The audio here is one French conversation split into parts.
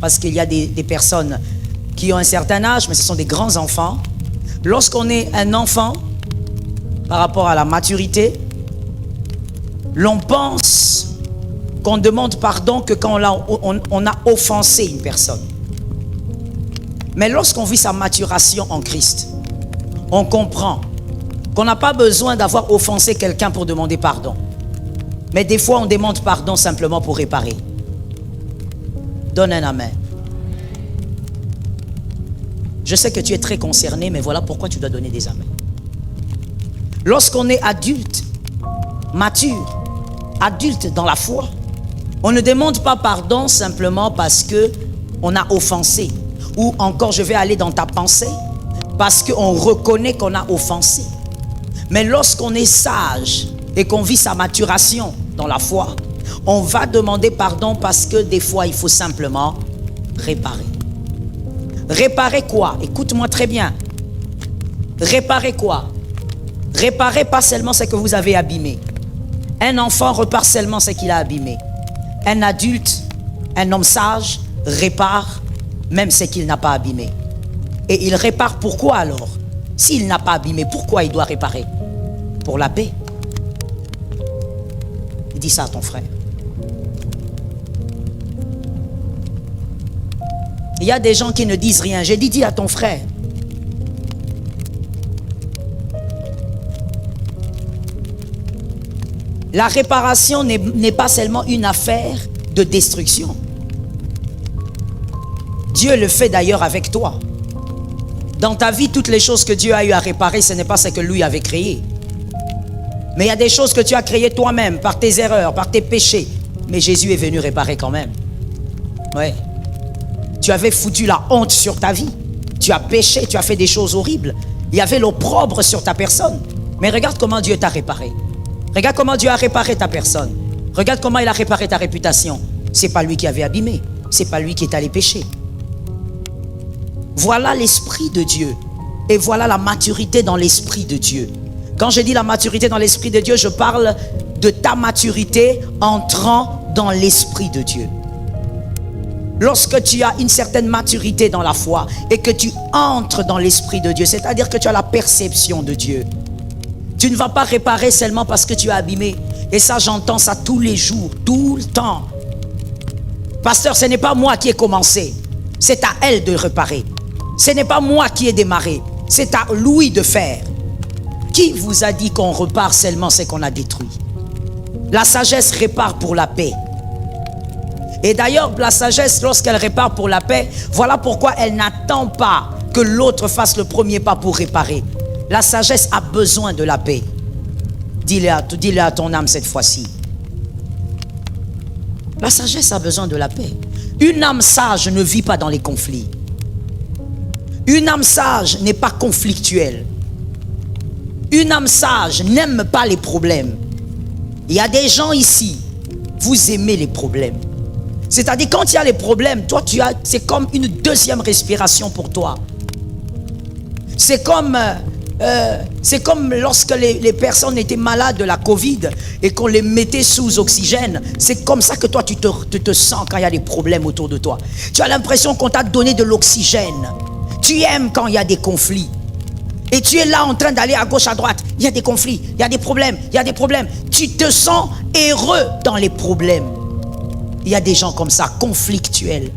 parce qu'il y a des personnes qui ont un certain âge, mais ce sont des grands enfants. Lorsqu'on est un enfant, par rapport à la maturité, l'on pense qu'on demande pardon que quand on a offensé une personne. Mais lorsqu'on vit sa maturation en Christ, on comprend qu'on n'a pas besoin d'avoir offensé quelqu'un pour demander pardon. Mais des fois, on demande pardon simplement pour réparer. Donne un amen. Je sais que tu es très concerné, mais voilà pourquoi tu dois donner des amens. Lorsqu'on est adulte, mature, adulte dans la foi, on ne demande pas pardon simplement parce qu'on a offensé. Ou encore, je vais aller dans ta pensée, parce qu'on reconnaît qu'on a offensé. Mais lorsqu'on est sage et qu'on vit sa maturation dans la foi, on va demander pardon parce que des fois, il faut simplement réparer. Réparer quoi? Écoute-moi très bien. Réparer quoi? Réparer pas seulement ce que vous avez abîmé. Un enfant repart seulement ce qu'il a abîmé. Un adulte, un homme sage, répare même ce qu'il n'a pas abîmé. Et il répare pourquoi alors? S'il n'a pas abîmé, pourquoi il doit réparer? Pour la paix. Dis ça à ton frère. Il y a des gens qui ne disent rien. J'ai dit, dis à ton frère. La réparation n'est pas seulement une affaire de destruction. Dieu le fait d'ailleurs avec toi. Dans ta vie, toutes les choses que Dieu a eu à réparer, ce n'est pas ce que lui avait créé. Mais il y a des choses que tu as créées toi-même, par tes erreurs, par tes péchés. Mais Jésus est venu réparer quand même. Ouais. Tu avais foutu la honte sur ta vie. Tu as péché, tu as fait des choses horribles. Il y avait l'opprobre sur ta personne. Mais regarde comment Dieu t'a réparé. Regarde comment Dieu a réparé ta personne. Regarde comment il a réparé ta réputation. C'est pas lui qui avait abîmé. C'est pas lui qui est allé pécher. Voilà l'esprit de Dieu. Et voilà la maturité dans l'esprit de Dieu. Quand je dis la maturité dans l'esprit de Dieu, je parle de ta maturité entrant dans l'esprit de Dieu. Lorsque tu as une certaine maturité dans la foi et que tu entres dans l'esprit de Dieu, c'est-à-dire que tu as la perception de Dieu, tu ne vas pas réparer seulement parce que tu as abîmé. Et ça, j'entends ça tous les jours, tout le temps. Pasteur, ce n'est pas moi qui ai commencé. C'est à elle de réparer. Ce n'est pas moi qui ai démarré. C'est à lui de faire. Qui vous a dit qu'on repart seulement ce qu'on a détruit? La sagesse répare pour la paix. Et d'ailleurs, la sagesse, lorsqu'elle répare pour la paix, voilà pourquoi elle n'attend pas que l'autre fasse le premier pas pour réparer. La sagesse a besoin de la paix. Dis-le à ton âme cette fois-ci. La sagesse a besoin de la paix. Une âme sage ne vit pas dans les conflits. Une âme sage n'est pas conflictuelle. Une âme sage n'aime pas les problèmes. Il y a des gens ici, vous aimez les problèmes. C'est-à-dire quand il y a les problèmes, toi c'est comme une deuxième respiration pour toi. C'est comme lorsque les personnes étaient malades de la Covid et qu'on les mettait sous oxygène. C'est comme ça que toi tu te sens quand il y a des problèmes autour de toi. Tu as l'impression qu'on t'a donné de l'oxygène. Tu aimes quand il y a des conflits. Et tu es là en train d'aller à gauche, à droite. Il y a des conflits, il y a des problèmes, il y a des problèmes. Tu te sens heureux dans les problèmes. Il y a des gens comme ça, conflictuels.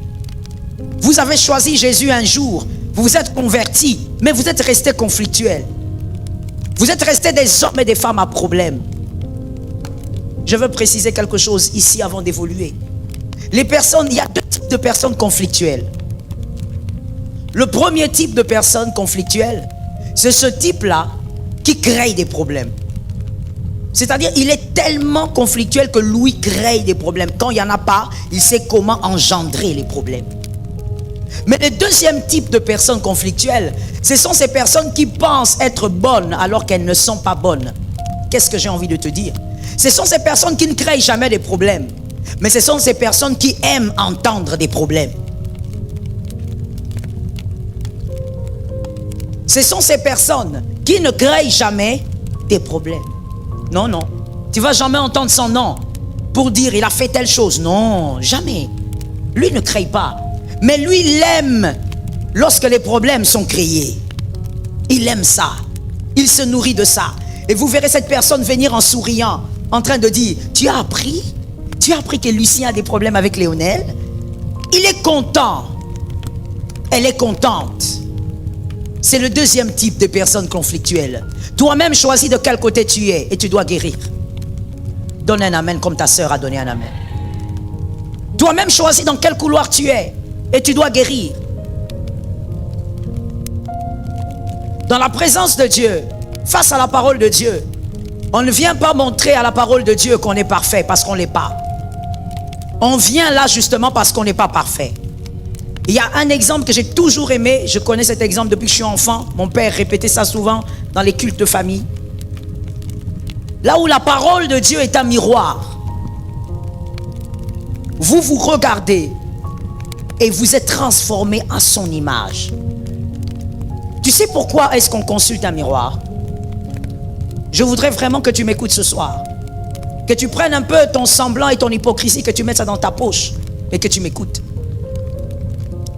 Vous avez choisi Jésus un jour. Vous vous êtes convertis, mais vous êtes restés conflictuels. Vous êtes restés des hommes et des femmes à problème. Je veux préciser quelque chose ici avant d'évoluer. Les personnes, il y a deux types de personnes conflictuelles. Le premier type de personne conflictuelle, c'est ce type-là qui crée des problèmes. C'est-à-dire, il est tellement conflictuel que lui crée des problèmes. Quand il n'y en a pas, il sait comment engendrer les problèmes. Mais le deuxième type de personnes conflictuelles, ce sont ces personnes qui pensent être bonnes alors qu'elles ne sont pas bonnes. Qu'est-ce que j'ai envie de te dire? Ce sont ces personnes qui ne créent jamais des problèmes. Mais ce sont ces personnes qui aiment entendre des problèmes. Ce sont ces personnes qui ne créent jamais des problèmes. Non, non. Tu ne vas jamais entendre son nom pour dire il a fait telle chose. Non, jamais. Lui ne crée pas. Mais lui, il aime lorsque les problèmes sont créés. Il aime ça. Il se nourrit de ça. Et vous verrez cette personne venir en souriant, en train de dire, tu as appris que Lucien a des problèmes avec Léonel? Il est content. Elle est contente. C'est le deuxième type de personne conflictuelle. Toi-même choisis de quel côté tu es et tu dois guérir. Donne un amen comme ta sœur a donné un amen. Toi-même choisis dans quel couloir tu es et tu dois guérir. Dans la présence de Dieu, face à la parole de Dieu, on ne vient pas montrer à la parole de Dieu qu'on est parfait parce qu'on ne l'est pas. On vient là justement parce qu'on n'est pas parfait. Il y a un exemple que j'ai toujours aimé, je connais cet exemple depuis que je suis enfant, mon père répétait ça souvent dans les cultes de famille. Là où la parole de Dieu est un miroir, vous vous regardez et vous êtes transformé à son image. Tu sais pourquoi est-ce qu'on consulte un miroir? Je voudrais vraiment que tu m'écoutes ce soir. Que tu prennes un peu ton semblant et ton hypocrisie, que tu mettes ça dans ta poche et que tu m'écoutes.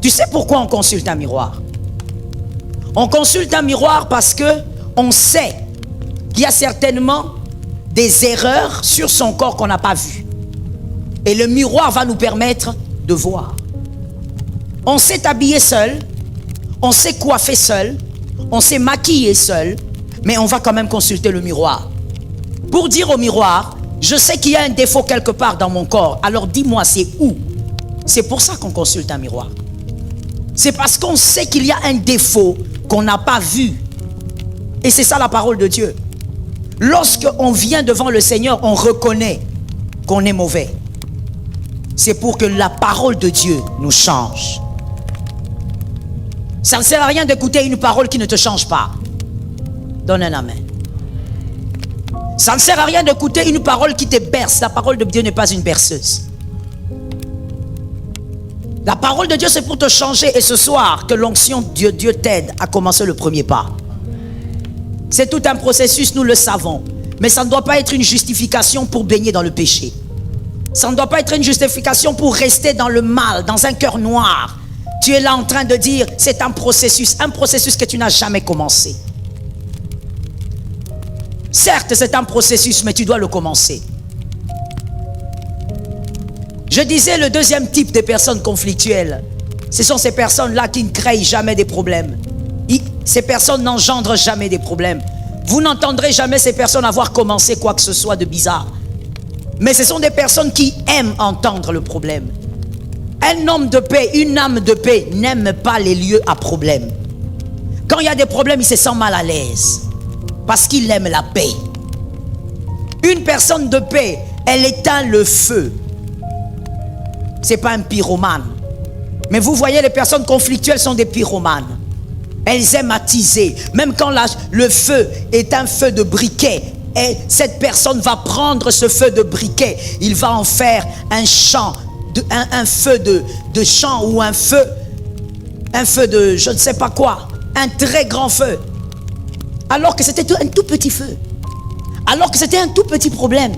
Tu sais pourquoi on consulte un miroir? On consulte un miroir parce que on sait qu'il y a certainement des erreurs sur son corps qu'on n'a pas vues. Et le miroir va nous permettre de voir. On s'est habillé seul, on s'est coiffé seul, on s'est maquillé seul, mais on va quand même consulter le miroir. Pour dire au miroir, je sais qu'il y a un défaut quelque part dans mon corps, alors dis-moi c'est où? C'est pour ça qu'on consulte un miroir. C'est parce qu'on sait qu'il y a un défaut qu'on n'a pas vu. Et c'est ça la parole de Dieu. Lorsqu'on vient devant le Seigneur, on reconnaît qu'on est mauvais. C'est pour que la parole de Dieu nous change. Ça ne sert à rien d'écouter une parole qui ne te change pas. Donne un amen. Ça ne sert à rien d'écouter une parole qui te berce. La parole de Dieu n'est pas une berceuse. La parole de Dieu, c'est pour te changer. Et ce soir, que l'onction de Dieu t'aide à commencer le premier pas. C'est tout un processus, nous le savons. Mais ça ne doit pas être une justification pour baigner dans le péché. Ça ne doit pas être une justification pour rester dans le mal, dans un cœur noir. Tu es là en train de dire, c'est un processus que tu n'as jamais commencé. Certes, c'est un processus, mais tu dois le commencer. Je disais le deuxième type de personnes conflictuelles. Ce sont ces personnes-là qui ne créent jamais des problèmes. Ces personnes n'engendrent jamais des problèmes. Vous n'entendrez jamais ces personnes avoir commencé quoi que ce soit de bizarre. Mais ce sont des personnes qui aiment entendre le problème. Un homme de paix, une âme de paix n'aime pas les lieux à problème. Quand il y a des problèmes, il se sent mal à l'aise. Parce qu'il aime la paix. Une personne de paix, elle éteint le feu. C'est pas un pyromane. Mais vous voyez, les personnes conflictuelles sont des pyromanes. Elles aiment attiser. Même quand le feu est un feu de briquet, et cette personne va prendre ce feu de briquet, il va en faire un champ, un feu de champ ou un feu de je ne sais pas quoi, un très grand feu. Alors que c'était un tout petit feu. Alors que c'était un tout petit problème.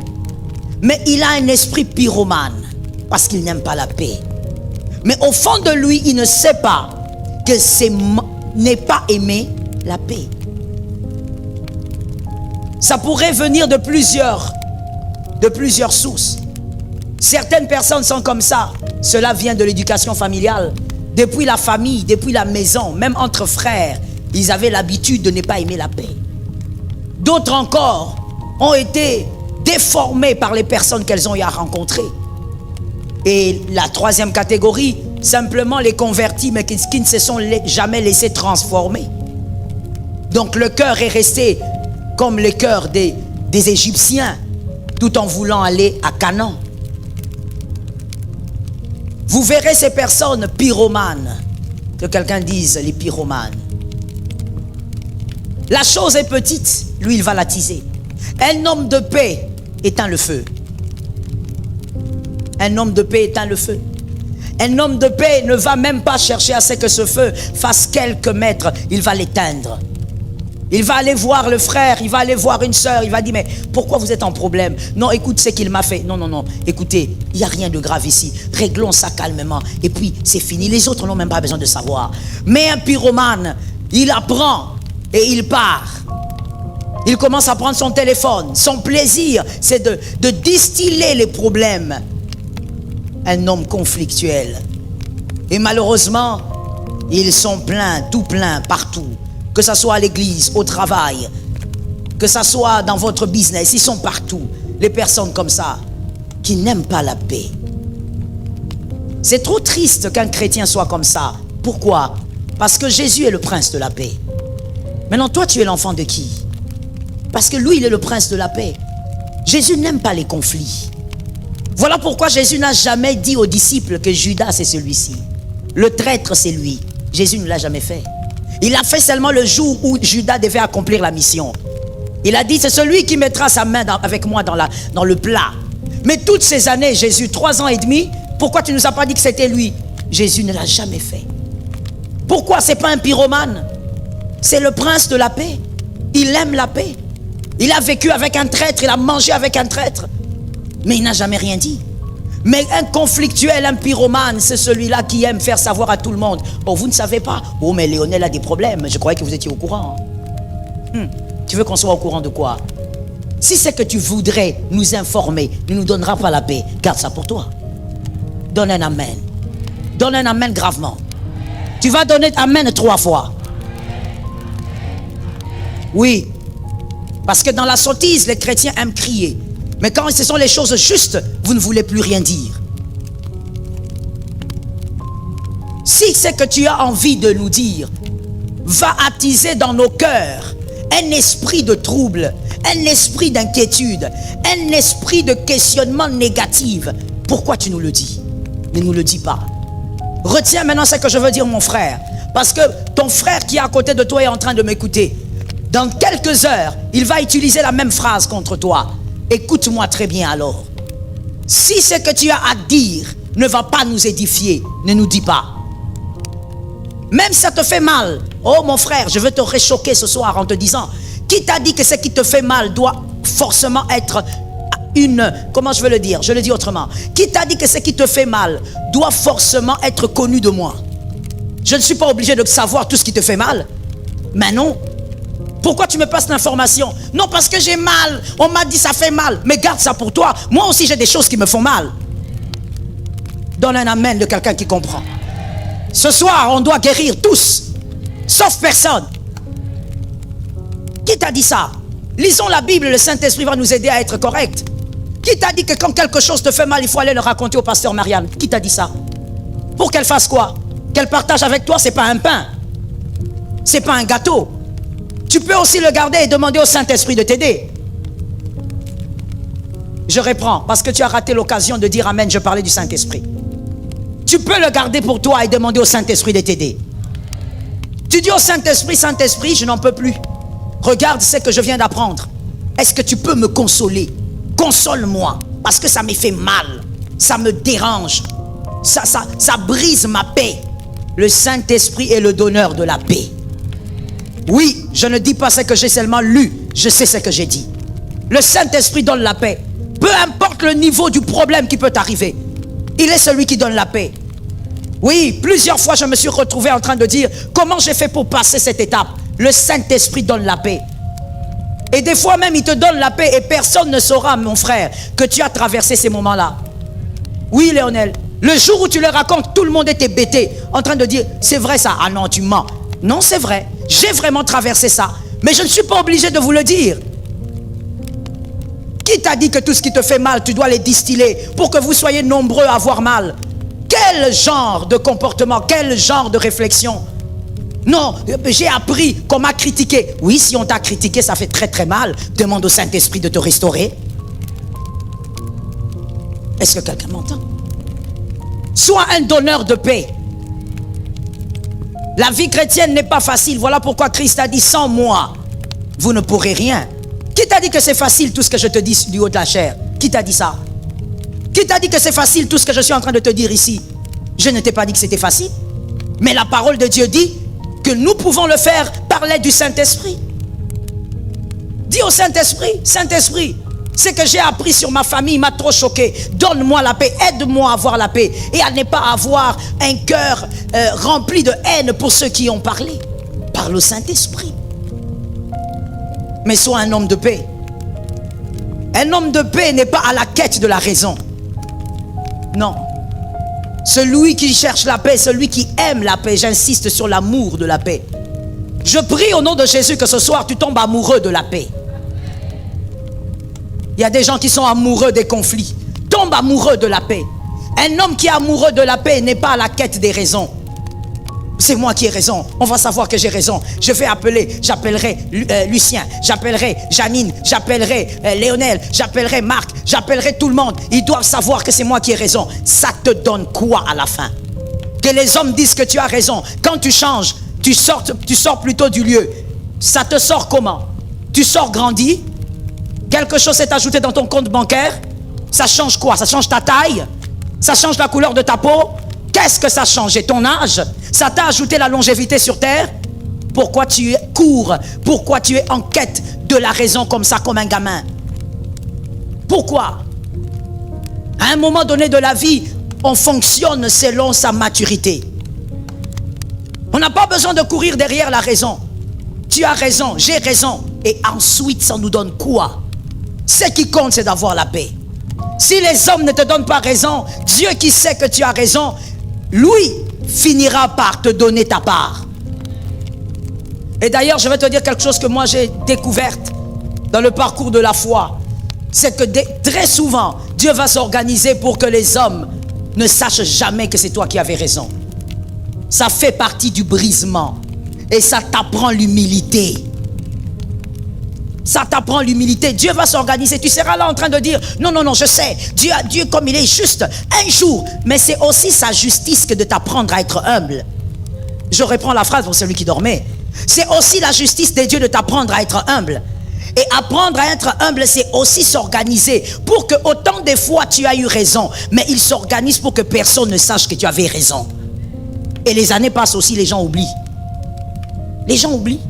Mais il a un esprit pyromane. Parce qu'il n'aime pas la paix. Mais au fond de lui, il ne sait pas que c'est n'est pas aimer la paix. Ça pourrait venir de plusieurs sources. Certaines personnes sont comme ça. Cela vient de l'éducation familiale. Depuis la famille, depuis la maison, même entre frères, ils avaient l'habitude de ne pas aimer la paix. D'autres encore ont été déformés par les personnes qu'elles ont eu à rencontrer. Et la troisième catégorie, simplement les convertis, mais qui ne se sont jamais laissés transformer. Donc le cœur est resté comme le cœur des Égyptiens, tout en voulant aller à Canaan. Vous verrez ces personnes pyromanes, que quelqu'un dise les pyromanes. La chose est petite, lui il va l'attiser. Un homme de paix éteint le feu. Un homme de paix éteint le feu. Un homme de paix ne va même pas chercher à ce que ce feu fasse quelques mètres. Il va l'éteindre. Il va aller voir le frère, il va aller voir une sœur, il va dire, mais pourquoi vous êtes en problème? Non, écoute ce qu'il m'a fait. Non, non, non, écoutez, il n'y a rien de grave ici. Réglons ça calmement. Et puis, c'est fini. Les autres n'ont même pas besoin de savoir. Mais un pyromane, il apprend et il part. Il commence à prendre son téléphone. Son plaisir, c'est de distiller les problèmes. Un homme conflictuel. Et malheureusement, ils sont pleins, tout pleins, partout. Que ce soit à l'église, au travail, que ce soit dans votre business, ils sont partout. Les personnes comme ça, qui n'aiment pas la paix. C'est trop triste qu'un chrétien soit comme ça. Pourquoi? Parce que Jésus est le prince de la paix. Maintenant, toi, tu es l'enfant de qui? Parce que lui, il est le prince de la paix. Jésus n'aime pas les conflits. Voilà pourquoi Jésus n'a jamais dit aux disciples que Judas c'est celui-ci. Le traître, c'est lui. Jésus ne l'a jamais fait. Il a fait seulement le jour où Judas devait accomplir la mission. Il a dit, c'est celui qui mettra sa main avec moi dans le plat. Mais toutes ces années, Jésus, 3 ans et demi, pourquoi tu ne nous as pas dit que c'était lui? Jésus ne l'a jamais fait. Pourquoi? Ce n'est pas un pyromane. C'est le prince de la paix. Il aime la paix. Il a vécu avec un traître, il a mangé avec un traître. Mais il n'a jamais rien dit. Mais un conflictuel, un pyromane, c'est celui-là qui aime faire savoir à tout le monde. Oh, vous ne savez pas? Oh, mais Léonel a des problèmes. Je croyais que vous étiez au courant. Tu veux qu'on soit au courant de quoi? Si c'est que tu voudrais nous informer, ne nous donnera pas la paix. Garde ça pour toi. Donne un amen. Donne un amen gravement. Tu vas donner amen 3 fois. Oui. Parce que dans la sottise, les chrétiens aiment crier. Mais quand ce sont les choses justes, vous ne voulez plus rien dire. Si c'est que tu as envie de nous dire, va attiser dans nos cœurs un esprit de trouble, un esprit d'inquiétude, un esprit de questionnement négatif. Pourquoi tu nous le dis? Ne nous le dis pas. Retiens maintenant ce que je veux dire, mon frère. Parce que ton frère qui est à côté de toi est en train de m'écouter. Dans quelques heures, il va utiliser la même phrase contre toi. Écoute-moi très bien alors. Si ce que tu as à dire ne va pas nous édifier, ne nous dis pas. Même si ça te fait mal. Oh mon frère, je veux te réchoquer ce soir en te disant, qui t'a dit que ce qui te fait mal doit forcément être comment je veux le dire? Je le dis autrement. Qui t'a dit que ce qui te fait mal doit forcément être connu de moi? Je ne suis pas obligé de savoir tout ce qui te fait mal. Mais non. Pourquoi tu me passes l'information? Non, parce que j'ai mal. On m'a dit ça fait mal. Mais garde ça pour toi. Moi aussi, j'ai des choses qui me font mal. Donne un amen de quelqu'un qui comprend. Ce soir, on doit guérir tous. Sauf personne. Qui t'a dit ça? Lisons la Bible, le Saint-Esprit va nous aider à être corrects. Qui t'a dit que quand quelque chose te fait mal, il faut aller le raconter au pasteur Marianne? Qui t'a dit ça? Pour qu'elle fasse quoi? Qu'elle partage avec toi, c'est pas un pain. C'est pas un gâteau. Tu peux aussi le garder et demander au Saint-Esprit de t'aider. Je reprends, parce que tu as raté l'occasion de dire amen, je parlais du Saint-Esprit. Tu peux le garder pour toi et demander au Saint-Esprit de t'aider. Tu dis au Saint-Esprit, Saint-Esprit, je n'en peux plus. Regarde ce que je viens d'apprendre. Est-ce que tu peux me consoler? Console-moi, parce que ça me fait mal. Ça me dérange. Ça brise ma paix. Le Saint-Esprit est le donneur de la paix. Oui, je ne dis pas ce que j'ai seulement lu, je sais ce que j'ai dit. Le Saint-Esprit donne la paix. Peu importe le niveau du problème qui peut arriver, il est celui qui donne la paix. Oui, plusieurs fois je me suis retrouvé en train de dire, comment j'ai fait pour passer cette étape? Le Saint-Esprit donne la paix. Et des fois même, il te donne la paix et personne ne saura, mon frère, que tu as traversé ces moments-là. Oui, Léonel, le jour où tu le racontes, tout le monde était bêté, en train de dire, c'est vrai ça? Ah non, tu mens. Non, c'est vrai. J'ai vraiment traversé ça. Mais je ne suis pas obligé de vous le dire. Qui t'a dit que tout ce qui te fait mal, tu dois les distiller pour que vous soyez nombreux à avoir mal? Quel genre de comportement, quel genre de réflexion? Non, j'ai appris qu'on m'a critiqué. Oui, si on t'a critiqué, ça fait très très mal. Demande au Saint-Esprit de te restaurer. Est-ce que quelqu'un m'entend? Sois un donneur de paix. La vie chrétienne n'est pas facile. Voilà pourquoi Christ a dit, sans moi, vous ne pourrez rien. Qui t'a dit que c'est facile tout ce que je te dis du haut de la chair? Qui t'a dit ça? Qui t'a dit que c'est facile tout ce que je suis en train de te dire ici? Je ne t'ai pas dit que c'était facile. Mais la parole de Dieu dit que nous pouvons le faire par l'aide du Saint-Esprit. Dis au Saint-Esprit, Saint-Esprit, ce que j'ai appris sur ma famille m'a trop choqué. Donne-moi la paix, aide-moi à avoir la paix et à ne pas avoir un cœur rempli de haine pour ceux qui ont parlé. Parle au Saint-Esprit. Mais sois un homme de paix. Un homme de paix n'est pas à la quête de la raison. Non. Celui qui cherche la paix, celui qui aime la paix, j'insiste sur l'amour de la paix. Je prie au nom de Jésus que ce soir tu tombes amoureux de la paix. Il y a des gens qui sont amoureux des conflits. Tombe amoureux de la paix. Un homme qui est amoureux de la paix n'est pas à la quête des raisons. C'est moi qui ai raison. On va savoir que j'ai raison. Je vais appeler, j'appellerai Lucien, j'appellerai Janine, j'appellerai Léonel, j'appellerai Marc, j'appellerai tout le monde. Ils doivent savoir que c'est moi qui ai raison. Ça te donne quoi à la fin? Que les hommes disent que tu as raison. Quand tu changes, tu sors plutôt du lieu. Ça te sort comment? Tu sors grandi? Quelque chose s'est ajouté dans ton compte bancaire? Ça change quoi? Ça change ta taille? Ça change la couleur de ta peau? Qu'est-ce que ça a changé? Ton âge? Ça t'a ajouté la longévité sur terre? Pourquoi tu cours? Pourquoi tu es en quête de la raison comme ça, comme un gamin? Pourquoi? À un moment donné de la vie, on fonctionne selon sa maturité. On n'a pas besoin de courir derrière la raison. Tu as raison, j'ai raison. Et ensuite, ça nous donne quoi? Ce qui compte, c'est d'avoir la paix. Si les hommes ne te donnent pas raison, Dieu qui sait que tu as raison, lui finira par te donner ta part. Et d'ailleurs, je vais te dire quelque chose que moi j'ai découverte dans le parcours de la foi. C'est que très souvent, Dieu va s'organiser pour que les hommes ne sachent jamais que c'est toi qui avais raison. Ça fait partie du brisement. Et ça t'apprend l'humilité. Ça t'apprend l'humilité. Dieu va s'organiser. Tu seras là en train de dire, non, non, non, je sais. Dieu comme il est juste un jour. Mais c'est aussi sa justice que de t'apprendre à être humble. Je reprends la phrase pour celui qui dormait. C'est aussi la justice de Dieu de t'apprendre à être humble. Et apprendre à être humble, c'est aussi s'organiser pour que autant de fois tu as eu raison. Mais il s'organise pour que personne ne sache que tu avais raison. Et les années passent aussi, les gens oublient. Les gens oublient.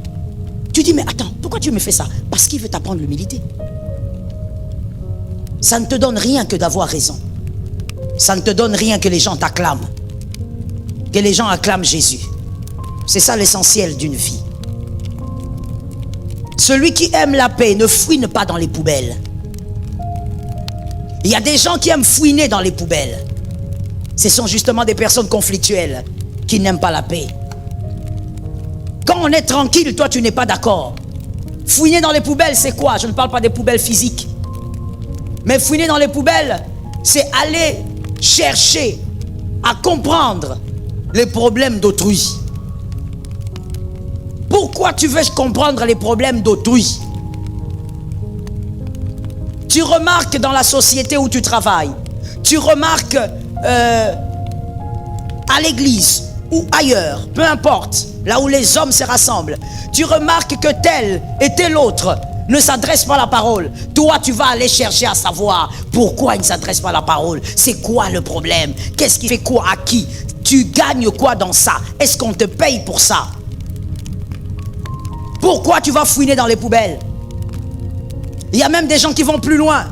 Tu dis, mais attends, pourquoi Dieu me fait ça? Parce qu'il veut t'apprendre l'humilité. Ça ne te donne rien que d'avoir raison. Ça ne te donne rien que les gens t'acclament. Que les gens acclament Jésus. C'est ça l'essentiel d'une vie. Celui qui aime la paix ne fouine pas dans les poubelles. Il y a des gens qui aiment fouiner dans les poubelles. Ce sont justement des personnes conflictuelles qui n'aiment pas la paix. Quand on est tranquille, toi tu n'es pas d'accord. Fouiner dans les poubelles, c'est quoi? Je ne parle pas des poubelles physiques. Mais fouiner dans les poubelles, c'est aller chercher à comprendre les problèmes d'autrui. Pourquoi tu veux comprendre les problèmes d'autrui? Tu remarques dans la société où tu travailles, tu remarques à l'église ou ailleurs, peu importe, là où les hommes se rassemblent, tu remarques que tel et tel autre ne s'adresse pas la parole. Toi, tu vas aller chercher à savoir pourquoi il ne s'adresse pas la parole. C'est quoi le problème? Qu'est-ce qui fait quoi à qui? Tu gagnes quoi dans ça? Est-ce qu'on te paye pour ça? Pourquoi tu vas fouiner dans les poubelles? Il y a même des gens qui vont plus loin.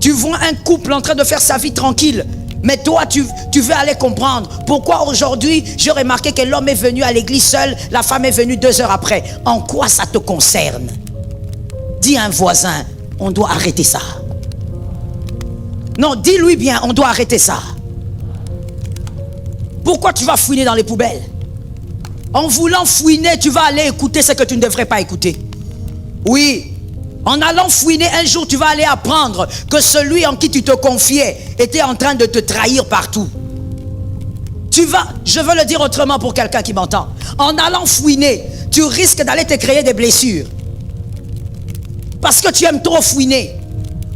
Tu vois un couple en train de faire sa vie tranquille. Mais toi, tu veux aller comprendre pourquoi aujourd'hui, j'ai remarqué que l'homme est venu à l'église seul, la femme est venue 2 heures après. En quoi ça te concerne? Dis à un voisin, on doit arrêter ça. Non, dis-lui bien, on doit arrêter ça. Pourquoi tu vas fouiner dans les poubelles? En voulant fouiner, tu vas aller écouter ce que tu ne devrais pas écouter. Oui. En allant fouiner, un jour, tu vas aller apprendre que celui en qui tu te confiais était en train de te trahir partout. Je veux le dire autrement pour quelqu'un qui m'entend. En allant fouiner, tu risques d'aller te créer des blessures. Parce que tu aimes trop fouiner.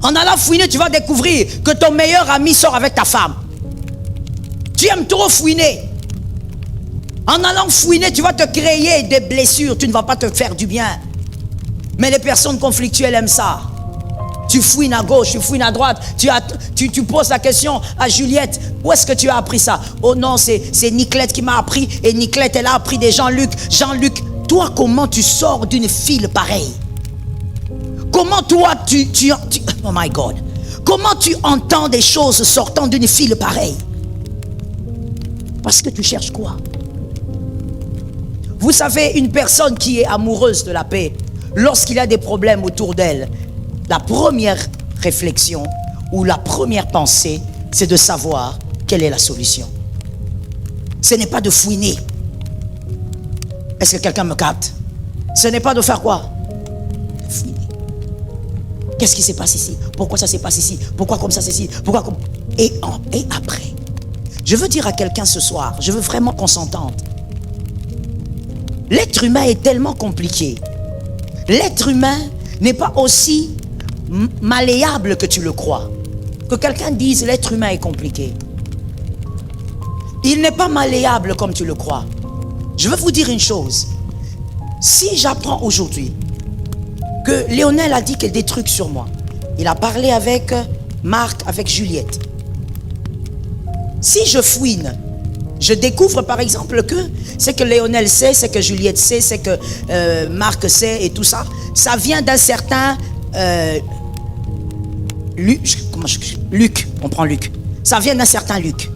En allant fouiner, tu vas découvrir que ton meilleur ami sort avec ta femme. Tu aimes trop fouiner. En allant fouiner, tu vas te créer des blessures. Tu ne vas pas te faire du bien. Mais les personnes conflictuelles aiment ça. Tu fouines à gauche, tu fouines à droite. Tu poses la question à Juliette. Où est-ce que tu as appris ça? Oh non, c'est Niclette qui m'a appris. Et Niclette, elle a appris des Jean-Luc. Jean-Luc, toi, comment tu sors d'une file pareille? Comment toi, oh my God, comment tu entends des choses sortant d'une file pareille? Parce que tu cherches quoi? Vous savez, une personne qui est amoureuse de la paix, lorsqu'il y a des problèmes autour d'elle, la première réflexion ou la première pensée, c'est de savoir quelle est la solution. Ce n'est pas de fouiner. Est-ce que quelqu'un me capte? Ce n'est pas de faire quoi? De fouiner. Qu'est-ce qui se passe ici? Pourquoi ça se passe ici? Pourquoi comme ça c'est ici? Pourquoi comme... Et après, je veux dire à quelqu'un ce soir, je veux vraiment qu'on s'entende. L'être humain est tellement compliqué. L'être humain n'est pas aussi malléable que tu le crois. Que quelqu'un dise l'être humain est compliqué. Il n'est pas malléable comme tu le crois. Je veux vous dire une chose. Si j'apprends aujourd'hui que Lionel a dit des trucs sur moi, il a parlé avec Marc, avec Juliette. Si je fouine, je découvre par exemple que ce que Lionel sait, ce que Juliette sait, ce que Marc sait et tout ça, ça vient d'un certain Luc, on prend Luc. Ça vient d'un certain Luc.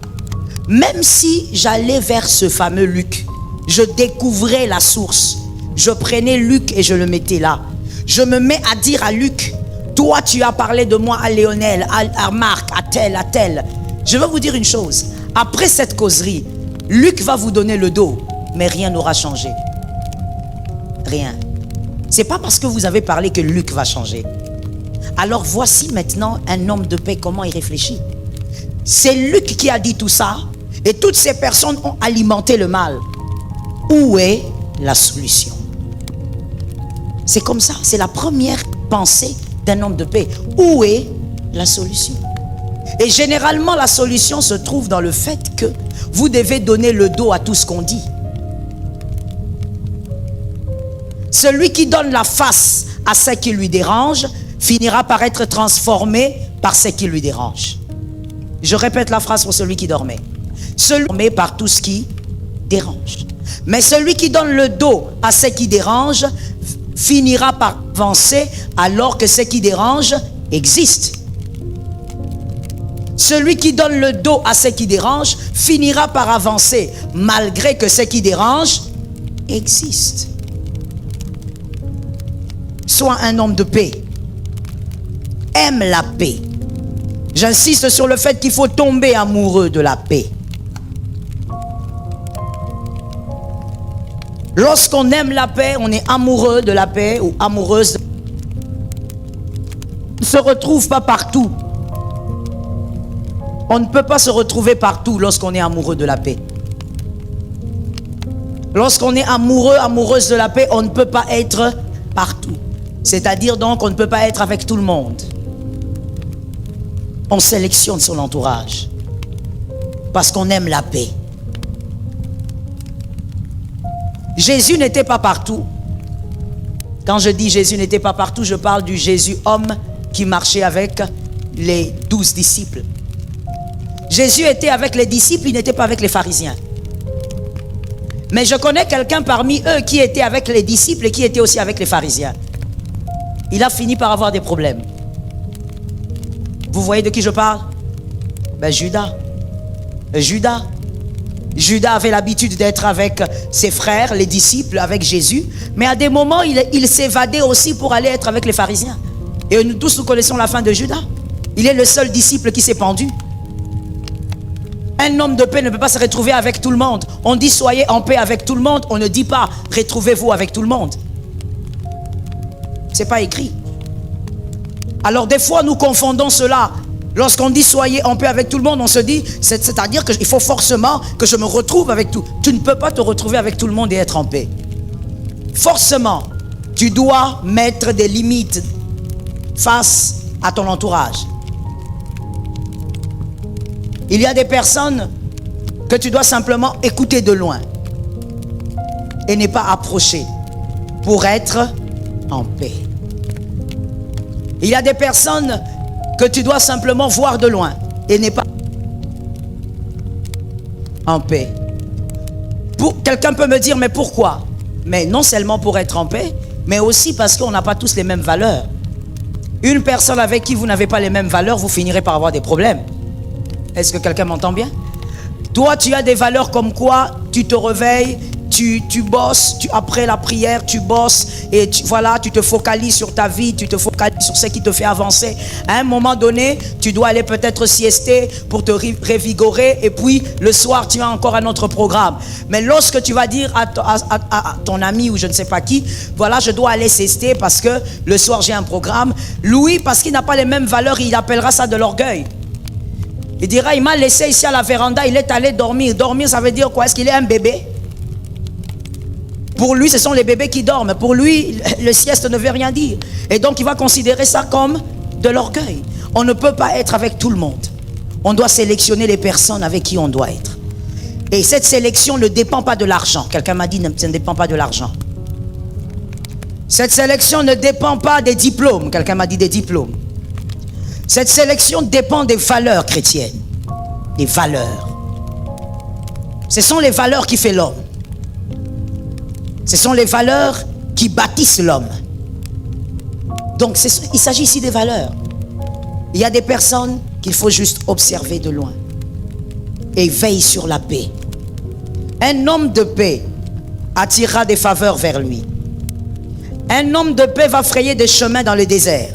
Même si j'allais vers ce fameux Luc, je découvrais la source. Je prenais Luc et je le mettais là. Je me mets à dire à Luc, toi tu as parlé de moi à Lionel, à Marc, à tel. Je veux vous dire une chose. Après cette causerie, Luc va vous donner le dos, mais rien n'aura changé. Rien. C'est pas parce que vous avez parlé que Luc va changer. Alors voici maintenant un homme de paix, comment il réfléchit. C'est Luc qui a dit tout ça, et toutes ces personnes ont alimenté le mal. Où est la solution? C'est comme ça, c'est la première pensée d'un homme de paix. Où est la solution? Et généralement, la solution se trouve dans le fait que vous devez donner le dos à tout ce qu'on dit. Celui qui donne la face à ce qui lui dérange finira par être transformé par ce qui lui dérange. Je répète la phrase pour celui qui dormait. Celui qui dormait par tout ce qui dérange. Mais celui qui donne le dos à ce qui dérange finira par avancer alors que ce qui dérange existe. Celui qui donne le dos à ce qui dérange finira par avancer malgré que ce qui dérange existe. Sois un homme de paix. Aime la paix. J'insiste sur le fait qu'il faut tomber amoureux de la paix. Lorsqu'on aime la paix, on est amoureux de la paix ou amoureuse. On ne se retrouve pas partout. On ne peut pas se retrouver partout lorsqu'on est amoureux de la paix. Lorsqu'on est amoureux, amoureuse de la paix, on ne peut pas être partout. C'est-à-dire donc on ne peut pas être avec tout le monde. On sélectionne son entourage parce qu'on aime la paix. Jésus n'était pas partout. Quand je dis Jésus n'était pas partout, je parle du Jésus homme qui marchait avec les 12 disciples. Jésus était avec les disciples, il n'était pas avec les pharisiens. Mais je connais quelqu'un parmi eux qui était avec les disciples et qui était aussi avec les pharisiens. Il a fini par avoir des problèmes. Vous voyez de qui je parle? Ben Judas. Judas avait l'habitude d'être avec ses frères, les disciples, avec Jésus. Mais à des moments, il s'évadait aussi pour aller être avec les pharisiens. Et nous tous, nous connaissons la fin de Judas. Il est le seul disciple qui s'est pendu. Un homme de paix ne peut pas se retrouver avec tout le monde. On dit soyez en paix avec tout le monde. On ne dit pas retrouvez-vous avec tout le monde. C'est pas écrit. Alors des fois nous confondons cela. Lorsqu'on dit soyez en paix avec tout le monde, on se dit, c'est-à-dire qu'il faut forcément que je me retrouve avec tout. Tu ne peux pas te retrouver avec tout le monde et être en paix. Forcément, tu dois mettre des limites face à ton entourage. Il y a des personnes que tu dois simplement écouter de loin et ne pas approcher pour être en paix. Il y a des personnes que tu dois simplement voir de loin et ne pas en paix. Quelqu'un peut me dire, mais pourquoi? Mais non seulement pour être en paix, mais aussi parce qu'on n'a pas tous les mêmes valeurs. Une personne avec qui vous n'avez pas les mêmes valeurs, vous finirez par avoir des problèmes. Est-ce que quelqu'un m'entend bien? Toi, tu as des valeurs comme quoi tu te réveilles, tu bosses, après la prière, tu bosses et voilà, tu te focalises sur ta vie, tu te focalises sur ce qui te fait avancer. À un moment donné, tu dois aller peut-être siester pour te revigorer et puis le soir, tu as encore un autre programme. Mais lorsque tu vas dire à ton ami ou je ne sais pas qui, voilà, je dois aller siester parce que le soir, j'ai un programme. Louis, parce qu'il n'a pas les mêmes valeurs, il appellera ça de l'orgueil. Il dira, il m'a laissé ici à la véranda, il est allé dormir. Dormir, ça veut dire quoi? Est-ce qu'il est un bébé? Pour lui, ce sont les bébés qui dorment. Pour lui, le sieste ne veut rien dire. Et donc, il va considérer ça comme de l'orgueil. On ne peut pas être avec tout le monde. On doit sélectionner les personnes avec qui on doit être. Et cette sélection ne dépend pas de l'argent. Quelqu'un m'a dit, ça ne dépend pas de l'argent. Cette sélection ne dépend pas des diplômes. Quelqu'un m'a dit des diplômes. Cette sélection dépend des valeurs chrétiennes. Des valeurs. Ce sont les valeurs qui font l'homme. Ce sont les valeurs qui bâtissent l'homme. Donc, il s'agit ici des valeurs. Il y a des personnes qu'il faut juste observer de loin. Et veille sur la paix. Un homme de paix attirera des faveurs vers lui. Un homme de paix va frayer des chemins dans le désert.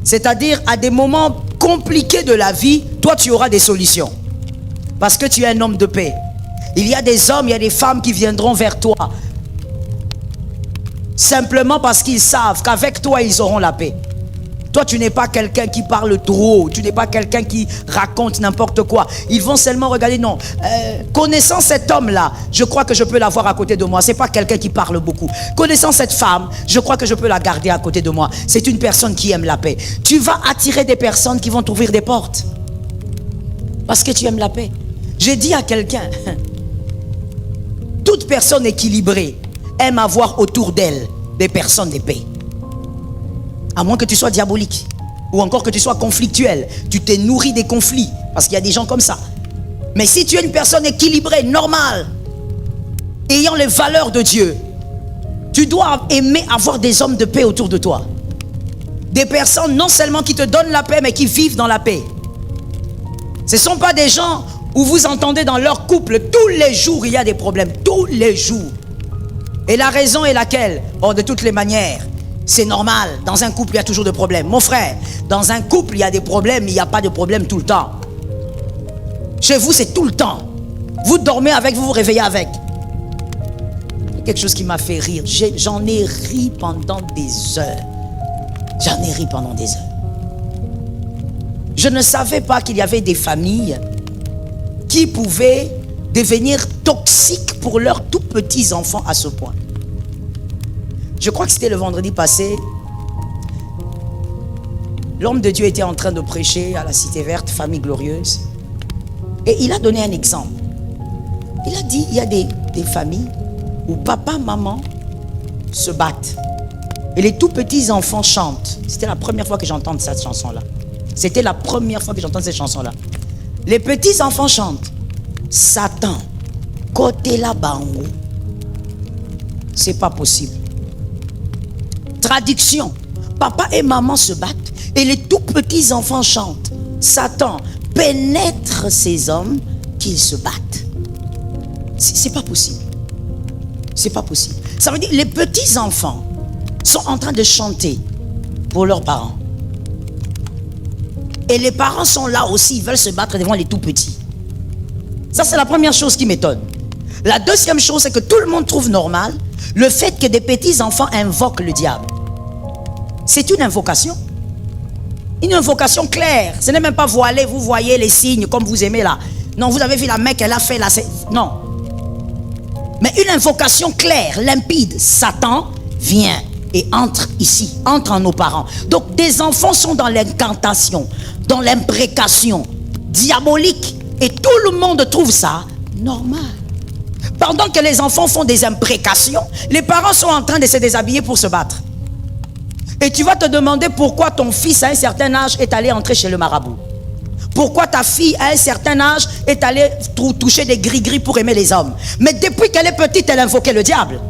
C'est-à-dire, à des moments compliqués de la vie, toi, tu auras des solutions. Parce que tu es un homme de paix. Il y a des hommes, il y a des femmes qui viendront vers toi. Simplement parce qu'ils savent qu'avec toi, ils auront la paix. Toi, tu n'es pas quelqu'un qui parle trop. Tu n'es pas quelqu'un qui raconte n'importe quoi. Ils vont seulement regarder, non. Connaissant cet homme-là, je crois que je peux l'avoir à côté de moi. Ce n'est pas quelqu'un qui parle beaucoup. Connaissant cette femme, je crois que je peux la garder à côté de moi. C'est une personne qui aime la paix. Tu vas attirer des personnes qui vont t'ouvrir des portes. Parce que tu aimes la paix. J'ai dit à quelqu'un, toute personne équilibrée aime avoir autour d'elle des personnes de paix. À moins que tu sois diabolique ou encore que tu sois conflictuel. Tu te nourris des conflits parce qu'il y a des gens comme ça. Mais si tu es une personne équilibrée, normale, ayant les valeurs de Dieu, tu dois aimer avoir des hommes de paix autour de toi. Des personnes non seulement qui te donnent la paix, mais qui vivent dans la paix. Ce ne sont pas des gens où vous entendez dans leur couple, tous les jours il y a des problèmes, tous les jours. Et la raison est laquelle? Oh, de toutes les manières, c'est normal. Dans un couple, il y a toujours des problèmes. Mon frère, dans un couple, il y a des problèmes, mais il n'y a pas de problème tout le temps. Chez vous, c'est tout le temps. Vous dormez avec, vous vous réveillez avec. Quelque chose qui m'a fait rire. J'en ai ri pendant des heures. J'en ai ri pendant des heures. Je ne savais pas qu'il y avait des familles qui pouvaient devenir toxiques pour leurs tout petits enfants à ce point. Je crois que c'était le vendredi passé. L'homme de Dieu était en train de prêcher à la Cité Verte, famille glorieuse. Et il a donné un exemple. Il a dit, il y a des familles où papa, maman se battent. Et les tout petits enfants chantent. C'était la première fois que j'entends cette chanson-là. C'était la première fois que j'entends cette chanson-là. Les petits enfants chantent. Satan, côté la bango. C'est pas possible. Traduction. Papa et maman se battent et les tout petits enfants chantent. Satan pénètre ces hommes qu'ils se battent. C'est pas possible. C'est pas possible. Ça veut dire les petits enfants sont en train de chanter pour leurs parents. Et les parents sont là aussi, ils veulent se battre devant les tout petits. Ça, c'est la première chose qui m'étonne. La deuxième chose, c'est que tout le monde trouve normal le fait que des petits enfants invoquent le diable. C'est une invocation. Une invocation claire. Ce n'est même pas voilé, vous voyez les signes comme vous aimez là. Non, vous avez vu la main qu'elle a fait là. Non. Mais une invocation claire, limpide. Satan vient et entre ici, entre en nos parents. Donc des enfants sont dans l'incantation, dans l'imprécation diabolique. Et tout le monde trouve ça normal. Pendant que les enfants font des imprécations, les parents sont en train de se déshabiller pour se battre. Et tu vas te demander pourquoi ton fils à un certain âge est allé entrer chez le marabout. Pourquoi ta fille à un certain âge est allée toucher des gris-gris pour aimer les hommes. Mais depuis qu'elle est petite, elle invoquait le diable.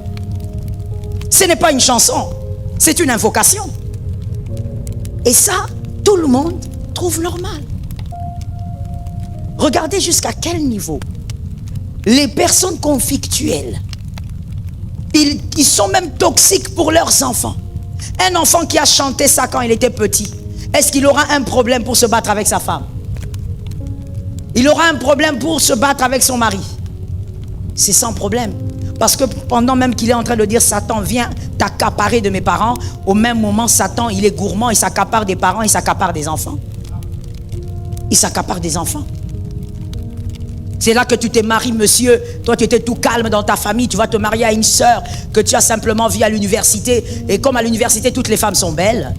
Ce n'est pas une chanson, c'est une invocation. Et ça, tout le monde trouve normal. Regardez jusqu'à quel niveau les personnes conflictuelles, ils sont même toxiques pour leurs enfants. Un enfant qui a chanté ça quand il était petit, est-ce qu'il aura un problème pour se battre avec sa femme? Il aura un problème pour se battre avec son mari? C'est sans problème. Parce que pendant même qu'il est en train de dire Satan vient t'accaparer de mes parents, au même moment Satan il est gourmand, il s'accapare des parents, il s'accapare des enfants. Il s'accapare des enfants. C'est là que tu t'es marié, monsieur. Toi, tu étais tout calme dans ta famille. Tu vas te marier à une sœur que tu as simplement vue à l'université. Et comme à l'université, toutes les femmes sont belles.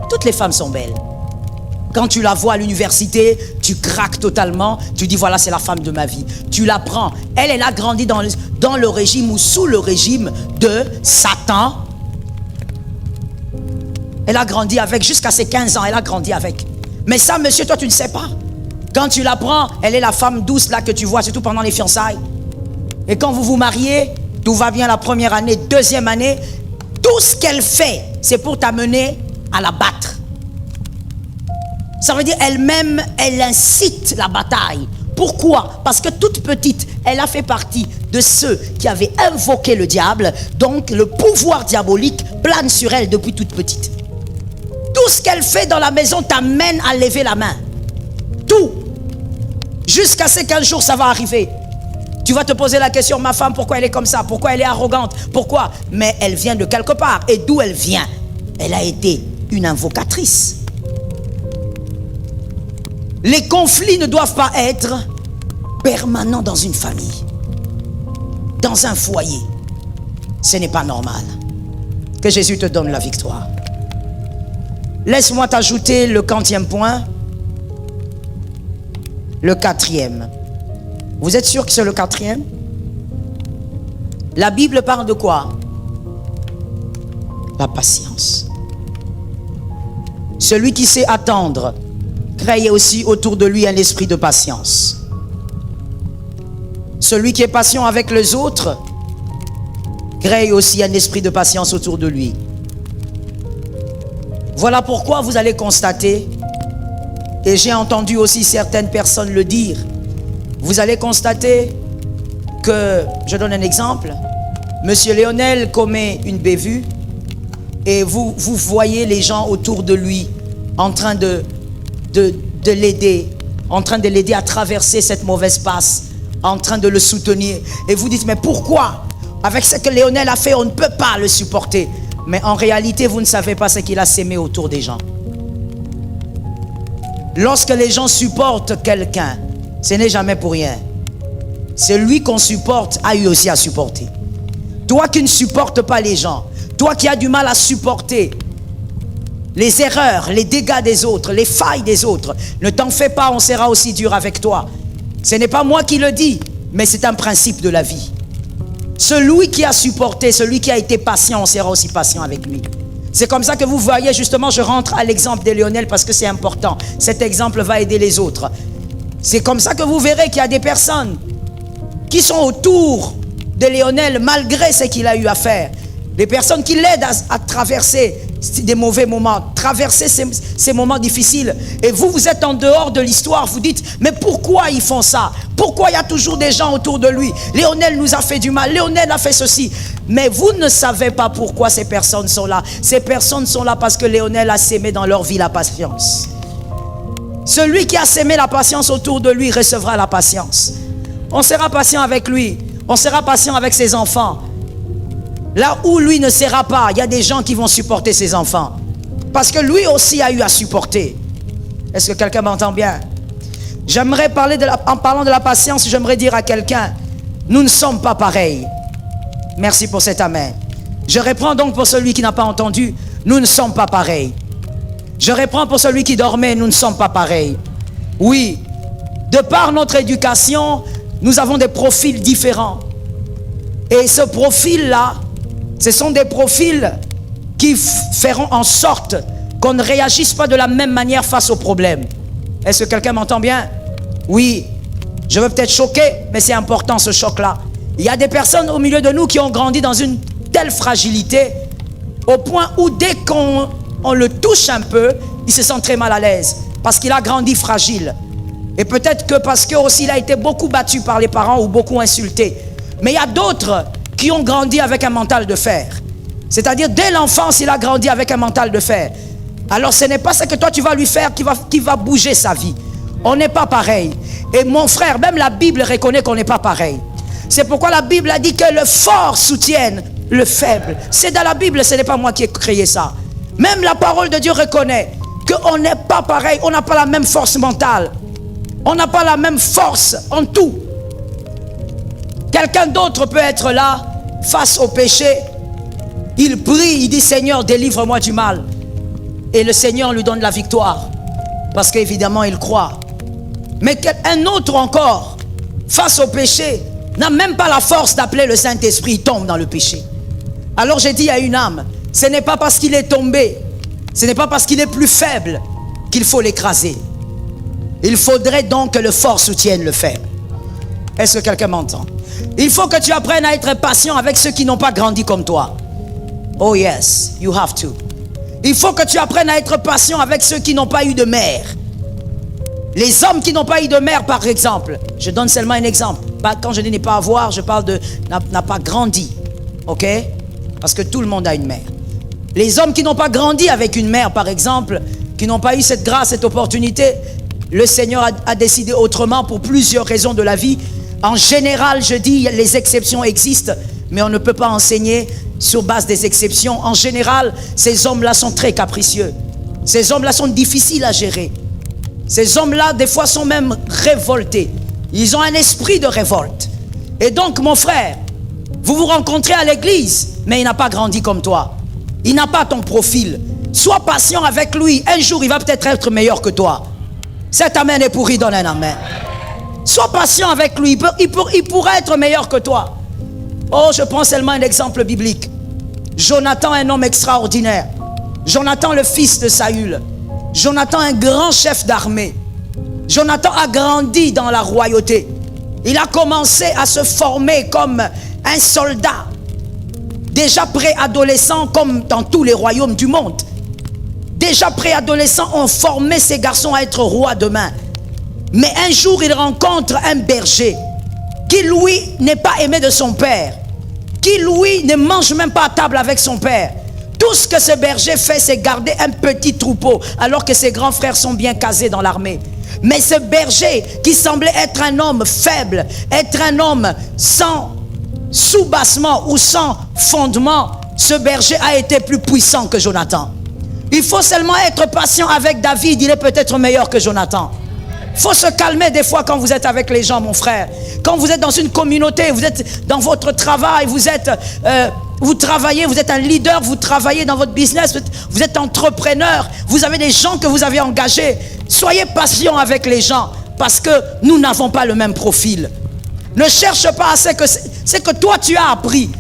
Toutes les femmes sont belles. Quand tu la vois à l'université, tu craques totalement. Tu dis, voilà, c'est la femme de ma vie. Tu la prends. Elle a grandi dans le régime ou sous le régime de Satan. Elle a grandi avec, jusqu'à ses 15 ans, elle a grandi avec. Mais ça, monsieur, toi, tu ne sais pas. Quand tu la prends, elle est la femme douce là que tu vois, surtout pendant les fiançailles. Et quand vous vous mariez, tout va bien la première année, deuxième année, tout ce qu'elle fait, c'est pour t'amener à la battre. Ça veut dire elle-même, elle incite la bataille. Pourquoi? Parce que toute petite, elle a fait partie de ceux qui avaient invoqué le diable. Donc, le pouvoir diabolique plane sur elle depuis toute petite. Tout ce qu'elle fait dans la maison t'amène à lever la main. Tout. Jusqu'à ces 15 jours, ça va arriver. Tu vas te poser la question, ma femme, pourquoi elle est comme ça? Pourquoi elle est arrogante? Pourquoi? Mais elle vient de quelque part. Et d'où elle vient? Elle a été une invocatrice. Les conflits ne doivent pas être permanents dans une famille, dans un foyer. Ce n'est pas normal. Que Jésus te donne la victoire. Laisse-moi t'ajouter le 40e point. Le 4e. Vous êtes sûr que c'est le 4e? La Bible parle de quoi? La patience. Celui qui sait attendre, crée aussi autour de lui un esprit de patience. Celui qui est patient avec les autres, crée aussi un esprit de patience autour de lui. Voilà pourquoi vous allez constater, et j'ai entendu aussi certaines personnes le dire, vous allez constater que, je donne un exemple, Monsieur Lionel commet une bévue et vous voyez les gens autour de lui en train de l'aider, en train de l'aider à traverser cette mauvaise passe, en train de le soutenir. Et vous dites, mais pourquoi? Avec ce que Lionel a fait, on ne peut pas le supporter. Mais en réalité, vous ne savez pas ce qu'il a sémé autour des gens. Lorsque les gens supportent quelqu'un, ce n'est jamais pour rien. Celui qu'on supporte a eu aussi à supporter. Toi qui ne supportes pas les gens, toi qui as du mal à supporter les erreurs, les dégâts des autres, les failles des autres, ne t'en fais pas, on sera aussi dur avec toi. Ce n'est pas moi qui le dis, mais c'est un principe de la vie. Celui qui a supporté, celui qui a été patient, on sera aussi patient avec lui. C'est comme ça que vous voyez, justement, je rentre à l'exemple de Lionel parce que c'est important. Cet exemple va aider les autres. C'est comme ça que vous verrez qu'il y a des personnes qui sont autour de Lionel malgré ce qu'il a eu à faire. Des personnes qui l'aident à traverser des mauvais moments, traverser ces moments difficiles. Et vous êtes en dehors de l'histoire, vous dites, mais pourquoi ils font ça? Pourquoi il y a toujours des gens autour de lui? Lionel nous a fait du mal, Lionel a fait ceci. Mais vous ne savez pas pourquoi ces personnes sont là. Ces personnes sont là parce que Lionel a sémé dans leur vie la patience. Celui qui a sémé la patience autour de lui recevra la patience. On sera patient avec lui, on sera patient avec ses enfants. Là où lui ne sera pas, il y a des gens qui vont supporter ses enfants. Parce que lui aussi a eu à supporter. Est-ce que quelqu'un m'entend bien? J'aimerais parler en parlant de la patience, j'aimerais dire à quelqu'un, nous ne sommes pas pareils. Merci pour cet amen. Je reprends donc pour celui qui n'a pas entendu, nous ne sommes pas pareils. Je reprends pour celui qui dormait, nous ne sommes pas pareils. Oui, de par notre éducation, nous avons des profils différents. Et ce profil-là, ce sont des profils qui feront en sorte qu'on ne réagisse pas de la même manière face aux problèmes. Est-ce que quelqu'un m'entend bien? Oui, je veux peut-être choquer, mais c'est important ce choc-là. Il y a des personnes au milieu de nous qui ont grandi dans une telle fragilité Au point où dès qu'on le touche un peu, il se sent très mal à l'aise. Parce qu'il a grandi fragile. Et peut-être que parce que aussi il a été beaucoup battu par les parents ou beaucoup insulté. Mais il y a d'autres qui ont grandi avec un mental de fer. C'est-à-dire dès l'enfance, il a grandi avec un mental de fer. Alors ce n'est pas ce que toi tu vas lui faire qui va bouger sa vie. On n'est pas pareil. Et mon frère, même la Bible reconnaît qu'on n'est pas pareil. C'est pourquoi la Bible a dit que le fort soutienne le faible. C'est dans la Bible, ce n'est pas moi qui ai créé ça. Même la parole de Dieu reconnaît qu'on n'est pas pareil, on n'a pas la même force mentale. On n'a pas la même force en tout. Quelqu'un d'autre peut être là, face au péché. Il prie, il dit Seigneur, délivre-moi du mal. Et le Seigneur lui donne la victoire. Parce qu'évidemment, il croit. Mais un autre encore, face au péché, n'a même pas la force d'appeler le Saint-Esprit, il tombe dans le péché. Alors j'ai dit à une âme, ce n'est pas parce qu'il est tombé, ce n'est pas parce qu'il est plus faible qu'il faut l'écraser. Il faudrait donc que le fort soutienne le faible. Est-ce que quelqu'un m'entend? Il faut que tu apprennes à être patient avec ceux qui n'ont pas grandi comme toi. Oh yes, you have to. Il faut que tu apprennes à être patient avec ceux qui n'ont pas eu de mère. Les hommes qui n'ont pas eu de mère, par exemple. Je donne seulement un exemple. Quand je dis n'est pas avoir, je parle de n'a pas grandi. Ok? Parce que tout le monde a une mère. Les hommes qui n'ont pas grandi avec une mère, par exemple, qui n'ont pas eu cette grâce, cette opportunité, le Seigneur a décidé autrement pour plusieurs raisons de la vie. En général, je dis, les exceptions existent, mais on ne peut pas enseigner sur base des exceptions. En général, ces hommes-là sont très capricieux. Ces hommes-là sont difficiles à gérer. Ces hommes-là, des fois, sont même révoltés. Ils ont un esprit de révolte. Et donc, mon frère, vous vous rencontrez à l'église, mais il n'a pas grandi comme toi. Il n'a pas ton profil. Sois patient avec lui. Un jour, il va peut-être être meilleur que toi. Cet amen est pourri, donne un amen. Sois patient avec lui. Il pourrait être meilleur que toi. Oh, je prends seulement un exemple biblique. Jonathan, un homme extraordinaire. Jonathan, le fils de Saül. Jonathan, un grand chef d'armée. Jonathan a grandi dans la royauté. Il a commencé à se former comme un soldat. Déjà préadolescent, comme dans tous les royaumes du monde. Déjà préadolescent, on formait ces garçons à être rois demain. Mais un jour, il rencontre un berger qui, lui, n'est pas aimé de son père. Qui, lui, ne mange même pas à table avec son père. Tout ce que ce berger fait, c'est garder un petit troupeau, alors que ses grands frères sont bien casés dans l'armée. Mais ce berger, qui semblait être un homme faible, être un homme sans soubassement ou sans fondement, ce berger a été plus puissant que Jonathan. Il faut seulement être patient avec David, il est peut-être meilleur que Jonathan. Il faut se calmer des fois quand vous êtes avec les gens, mon frère. Quand vous êtes dans une communauté, vous êtes dans votre travail, vous travaillez, vous êtes un leader, vous travaillez dans votre business, vous êtes entrepreneur, vous avez des gens que vous avez engagés. Soyez patient avec les gens parce que nous n'avons pas le même profil. Ne cherche pas à ce que toi tu as appris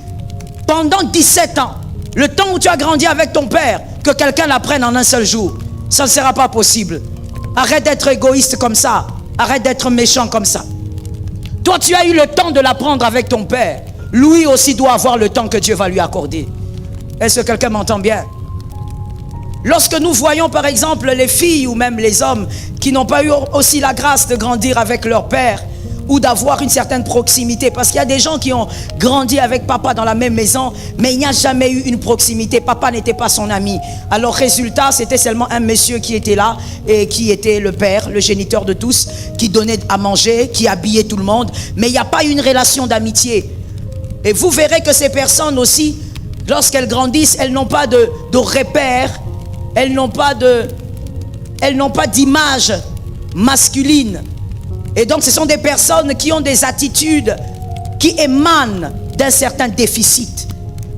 pendant 17 ans, le temps où tu as grandi avec ton père, que quelqu'un l'apprenne en un seul jour. Ça ne sera pas possible. Arrête d'être égoïste comme ça. Arrête d'être méchant comme ça. Toi, tu as eu le temps de l'apprendre avec ton père. Lui aussi doit avoir le temps que Dieu va lui accorder. Est-ce que quelqu'un m'entend bien? Lorsque nous voyons par exemple les filles ou même les hommes qui n'ont pas eu aussi la grâce de grandir avec leur père ou d'avoir une certaine proximité, parce qu'il y a des gens qui ont grandi avec papa dans la même maison, mais il n'y a jamais eu une proximité. Papa n'était pas son ami. Alors résultat, c'était seulement un monsieur qui était là et qui était le père, le géniteur de tous, qui donnait à manger, qui habillait tout le monde, mais il n'y a pas eu une relation d'amitié. Et vous verrez que ces personnes aussi, lorsqu'elles grandissent, elles n'ont pas de repères, elles n'ont pas d'image masculine. Et donc ce sont des personnes qui ont des attitudes qui émanent d'un certain déficit.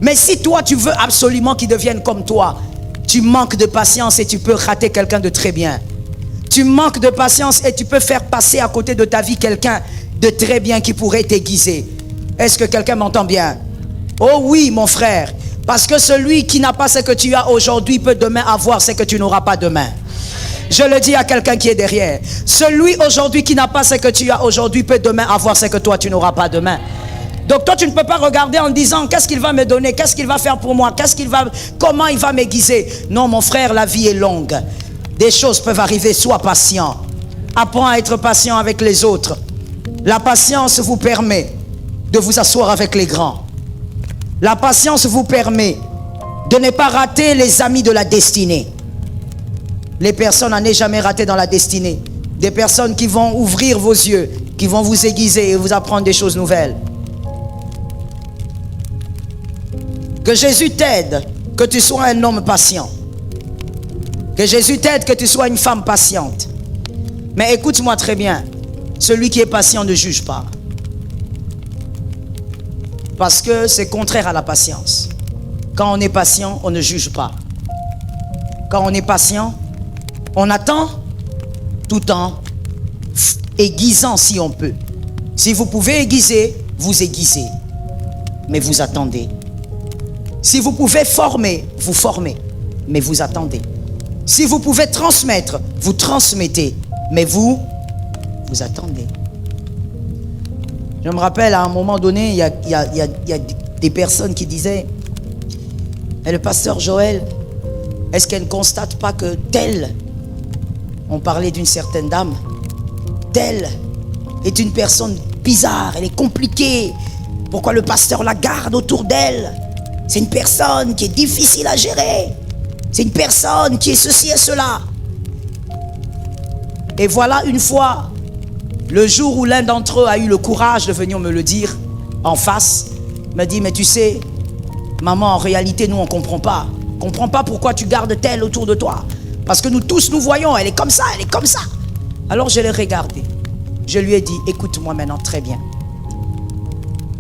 Mais si toi tu veux absolument qu'ils deviennent comme toi, tu manques de patience et tu peux rater quelqu'un de très bien. Tu manques de patience et tu peux faire passer à côté de ta vie quelqu'un de très bien qui pourrait t'aiguiser. Est-ce que quelqu'un m'entend bien? Oh oui, mon frère. Parce que celui qui n'a pas ce que tu as aujourd'hui peut demain avoir ce que tu n'auras pas demain. Je le dis à quelqu'un qui est derrière. Celui aujourd'hui qui n'a pas ce que tu as aujourd'hui peut demain avoir ce que toi tu n'auras pas demain. Donc toi, tu ne peux pas regarder en disant qu'est-ce qu'il va me donner, qu'est-ce qu'il va faire pour moi, comment il va m'aiguiser. Non, mon frère, la vie est longue. Des choses peuvent arriver, sois patient. Apprends à être patient avec les autres. La patience vous permet de vous asseoir avec les grands. La patience vous permet de ne pas rater les amis de la destinée. Les personnes n'en aient jamais raté dans la destinée. Des personnes qui vont ouvrir vos yeux, qui vont vous aiguiser et vous apprendre des choses nouvelles. Que Jésus t'aide, que tu sois un homme patient. Que Jésus t'aide, que tu sois une femme patiente. Mais écoute-moi très bien, celui qui est patient ne juge pas. Parce que c'est contraire à la patience. Quand on est patient, on ne juge pas. Quand on est patient, on attend tout en aiguisant si on peut. Si vous pouvez aiguiser, vous aiguisez. Mais vous attendez. Si vous pouvez former, vous formez. Mais vous attendez. Si vous pouvez transmettre, vous transmettez. Mais vous attendez. Je me rappelle à un moment donné, il y a des personnes qui disaient: et le pasteur Joël, est-ce qu'elle ne constate pas que telle, on parlait d'une certaine dame, telle est une personne bizarre, elle est compliquée. Pourquoi le pasteur la garde autour d'elle? C'est une personne qui est difficile à gérer. C'est une personne qui est ceci et cela. Et voilà une fois, le jour où l'un d'entre eux a eu le courage de venir me le dire en face, me dit: mais tu sais, maman, en réalité, nous, on ne comprend pas. On ne comprend pas pourquoi tu gardes telle autour de toi. Parce que nous tous, nous voyons, elle est comme ça, elle est comme ça. Alors je l'ai regardé. Je lui ai dit: écoute-moi maintenant très bien.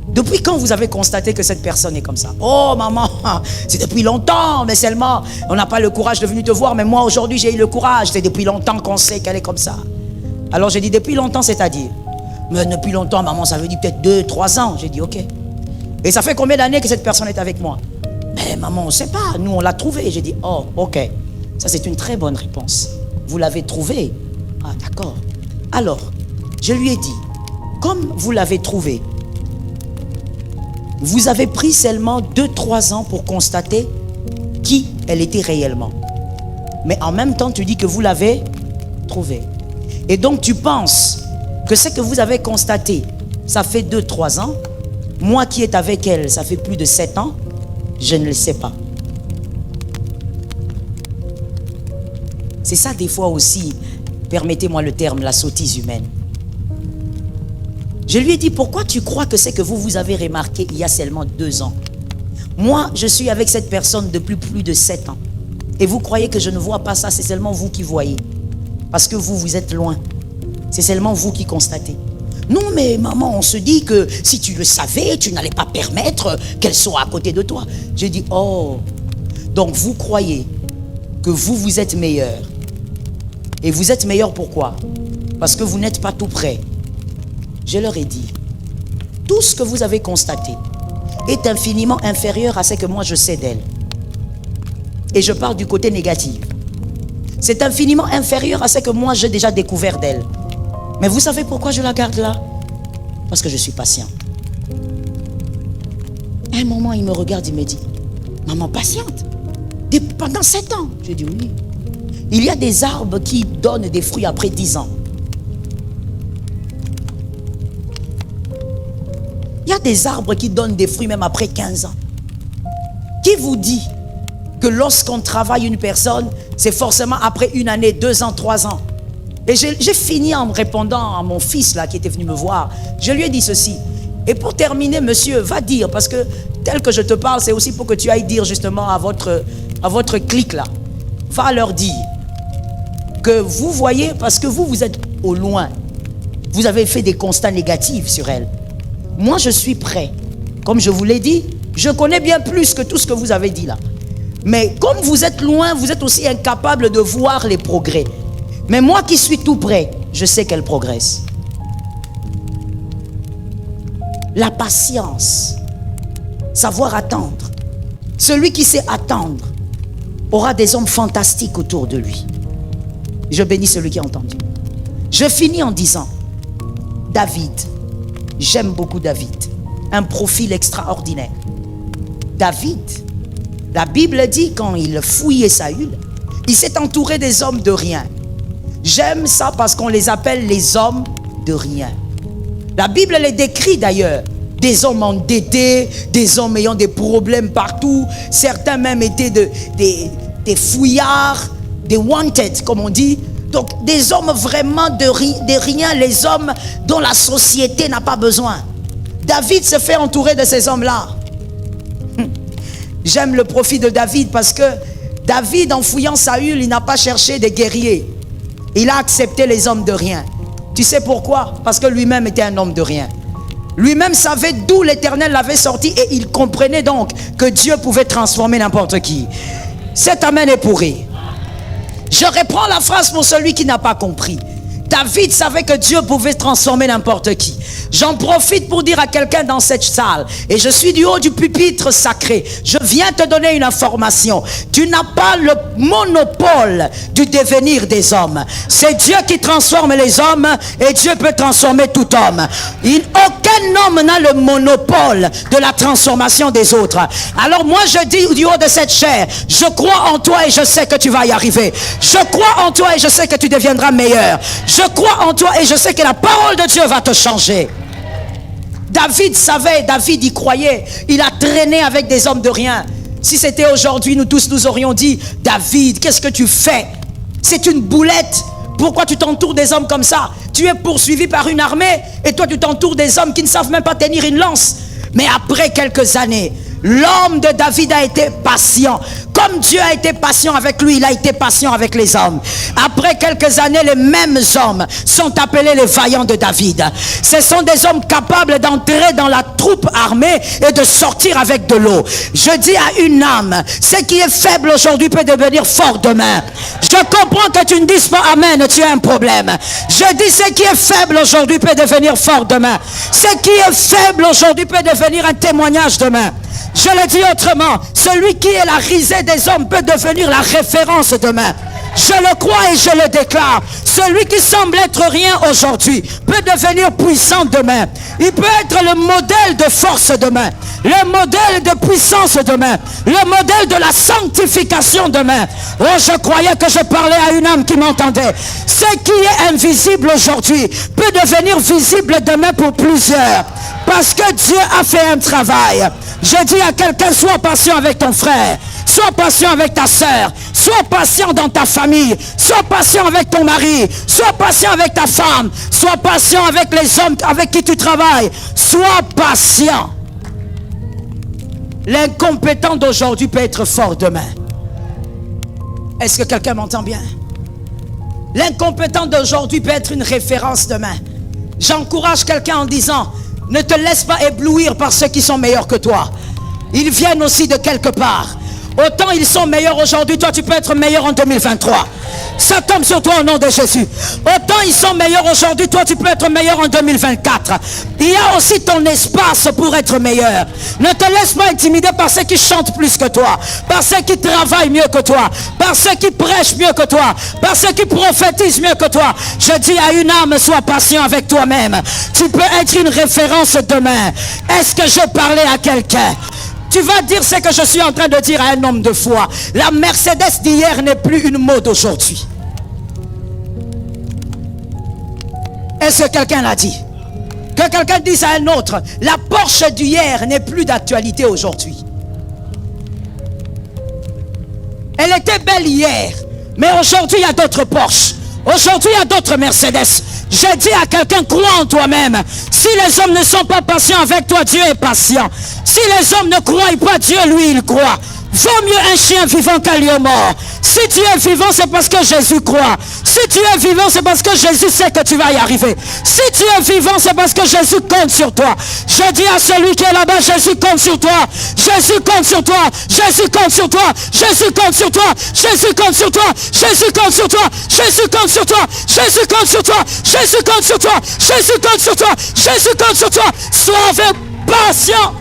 Depuis quand vous avez constaté que cette personne est comme ça? Oh maman, c'est depuis longtemps, mais seulement on n'a pas le courage de venir te voir. Mais moi aujourd'hui j'ai eu le courage. C'est depuis longtemps qu'on sait qu'elle est comme ça. Alors j'ai dit: depuis longtemps, c'est-à-dire? Mais depuis longtemps, maman, ça veut dire peut-être 2-3 ans. J'ai dit: ok. Et ça fait combien d'années que cette personne est avec moi? Mais maman, on ne sait pas. Nous, on l'a trouvée. J'ai dit: oh, ok. Ça, c'est une très bonne réponse. Vous l'avez trouvée? Ah, d'accord. Alors, je lui ai dit: comme vous l'avez trouvée, vous avez pris seulement 2-3 ans pour constater qui elle était réellement. Mais en même temps, tu dis que vous l'avez trouvée. Et donc, tu penses que ce que vous avez constaté, ça fait 2-3 ans. Moi qui est avec elle, ça fait plus de 7 ans. Je ne le sais pas. C'est ça des fois aussi, permettez-moi le terme, la sottise humaine. Je lui ai dit: pourquoi tu crois que c'est que vous avez remarqué il y a seulement 2 ans? Moi, je suis avec cette personne depuis plus de 7 ans. Et vous croyez que je ne vois pas ça? C'est seulement vous qui voyez. Parce que vous êtes loin. C'est seulement vous qui constatez. Non, mais maman, on se dit que si tu le savais, tu n'allais pas permettre qu'elle soit à côté de toi. J'ai dit: oh, donc vous croyez que vous êtes meilleur. Et vous êtes meilleur pourquoi? Parce que vous n'êtes pas tout près. Je leur ai dit: tout ce que vous avez constaté est infiniment inférieur à ce que moi je sais d'elle. Et je parle du côté négatif. C'est infiniment inférieur à ce que moi j'ai déjà découvert d'elle. Mais vous savez pourquoi je la garde là? Parce que je suis patient. À un moment, il me regarde, il me dit: maman, patiente pendant 7 ans. Je dis: oui. Il y a des arbres qui donnent des fruits après 10 ans. Il y a des arbres qui donnent des fruits même après 15 ans. Qui vous dit que lorsqu'on travaille une personne, c'est forcément après 1 année, 2 ans, 3 ans? Et j'ai fini en me répondant à mon fils là qui était venu me voir. Je lui ai dit ceci: et pour terminer, monsieur, va dire, parce que tel que je te parle, c'est aussi pour que tu ailles dire justement à votre clique là. Va leur dire que vous voyez, parce que vous êtes au loin. Vous avez fait des constats négatifs sur elle. Moi, je suis prêt. Comme je vous l'ai dit, je connais bien plus que tout ce que vous avez dit là. Mais comme vous êtes loin, vous êtes aussi incapable de voir les progrès. Mais moi qui suis tout près, je sais qu'elle progresse. La patience, savoir attendre. Celui qui sait attendre aura des hommes fantastiques autour de lui. Je bénis celui qui a entendu. Je finis en disant: David, j'aime beaucoup David. un profil extraordinaire. David, la Bible dit quand il fouillait Saül, il s'est entouré des hommes de rien. J'aime ça parce qu'on les appelle les hommes de rien. La Bible les décrit d'ailleurs. Des hommes endettés, des hommes ayant des problèmes partout. Certains même étaient des fouillards, des wanted comme on dit. Donc des hommes vraiment de rien, les hommes dont la société n'a pas besoin. David se fait entourer de ces hommes-là. J'aime le profil de David parce que David, en fouillant Saül, il n'a pas cherché des guerriers. Il a accepté les hommes de rien. Tu sais pourquoi? Parce que lui-même était un homme de rien. Lui-même savait d'où l'Éternel l'avait sorti et il comprenait donc que Dieu pouvait transformer n'importe qui. Cet amen est pourri. Je reprends la phrase pour celui qui n'a pas compris. David savait que Dieu pouvait transformer n'importe qui. J'en profite pour dire à quelqu'un dans cette salle, et je suis du haut du pupitre sacré, je viens te donner une information. Tu n'as pas le monopole du devenir des hommes. C'est Dieu qui transforme les hommes et Dieu peut transformer tout homme. Aucun homme n'a le monopole de la transformation des autres. Alors moi je dis du haut de cette chair, je crois en toi et je sais que tu vas y arriver. Je crois en toi et je sais que tu deviendras meilleur. Je crois en toi et je sais que la parole de Dieu va te changer. David savait, David y croyait. Il a traîné avec des hommes de rien. Si c'était aujourd'hui, nous tous nous aurions dit, David, qu'est-ce que tu fais? C'est une boulette. Pourquoi tu t'entoures des hommes comme ça? Tu es poursuivi par une armée et toi tu t'entoures des hommes qui ne savent même pas tenir une lance. Mais après quelques années, l'homme de David a été patient. Comme Dieu a été patient avec lui, il a été patient avec les hommes. Après quelques années, les mêmes hommes sont appelés les vaillants de David. Ce sont des hommes capables d'entrer dans la troupe armée et de sortir avec de l'eau. Je dis à une âme, ce qui est faible aujourd'hui peut devenir fort demain. Je comprends que tu ne dises pas amen, tu as un problème. Je dis ce qui est faible aujourd'hui peut devenir fort demain. Ce qui est faible aujourd'hui peut devenir un témoignage demain. Je le dis autrement, celui qui est la risée des hommes peut devenir la référence demain. Je le crois et je le déclare. Celui qui semble être rien aujourd'hui peut devenir puissant demain. Il peut être le modèle de force demain, le modèle de puissance demain, le modèle de la sanctification demain. Oh, je croyais que je parlais à une âme qui m'entendait. Ce qui est invisible aujourd'hui peut devenir visible demain pour plusieurs. Parce que Dieu a fait un travail. Je dis à quelqu'un, sois patient avec ton frère. Sois patient avec ta sœur. Sois patient dans ta famille. Sois patient avec ton mari. Sois patient avec ta femme. Sois patient avec les hommes avec qui tu travailles. Sois patient. L'incompétent d'aujourd'hui peut être fort demain. Est-ce que quelqu'un m'entend bien? L'incompétent d'aujourd'hui peut être une référence demain. J'encourage quelqu'un en disant, ne te laisse pas éblouir par ceux qui sont meilleurs que toi. Ils viennent aussi de quelque part. Autant ils sont meilleurs aujourd'hui, toi tu peux être meilleur en 2023. Ça tombe sur toi au nom de Jésus. Autant ils sont meilleurs aujourd'hui, toi tu peux être meilleur en 2024. Il y a aussi ton espace pour être meilleur. Ne te laisse pas intimider par ceux qui chantent plus que toi, par ceux qui travaillent mieux que toi, par ceux qui prêchent mieux que toi, par ceux qui prophétisent mieux que toi. Je dis à une âme, sois patient avec toi-même. Tu peux être une référence demain. Est-ce que je parlais à quelqu'un? Tu vas dire ce que je suis en train de dire à un homme de foi. La Mercedes d'hier n'est plus une mode aujourd'hui. Est-ce que quelqu'un l'a dit? Que quelqu'un dise à un autre, la Porsche d'hier n'est plus d'actualité aujourd'hui. Elle était belle hier, mais aujourd'hui il y a d'autres Porsche. Aujourd'hui il y a d'autres Mercedes. Je dis à quelqu'un, crois en toi-même. Si les hommes ne sont pas patients avec toi, Dieu est patient. Si les hommes ne croient pas, Dieu, lui, il croit. Vaut mieux un chien vivant qu'un lion mort. Si tu es vivant, c'est parce que Jésus croit. Si tu es vivant, c'est parce que Jésus sait que tu vas y arriver. Si tu es vivant, c'est parce que Jésus compte sur toi. Je dis à celui qui est là-bas, Jésus compte sur toi. Jésus compte sur toi. Jésus compte sur toi. Jésus compte sur toi. Jésus compte sur toi. Jésus compte sur toi. Jésus compte sur toi. Jésus compte sur toi. Jésus compte sur toi. Jésus compte sur toi. Jésus compte sur toi. Sois patient.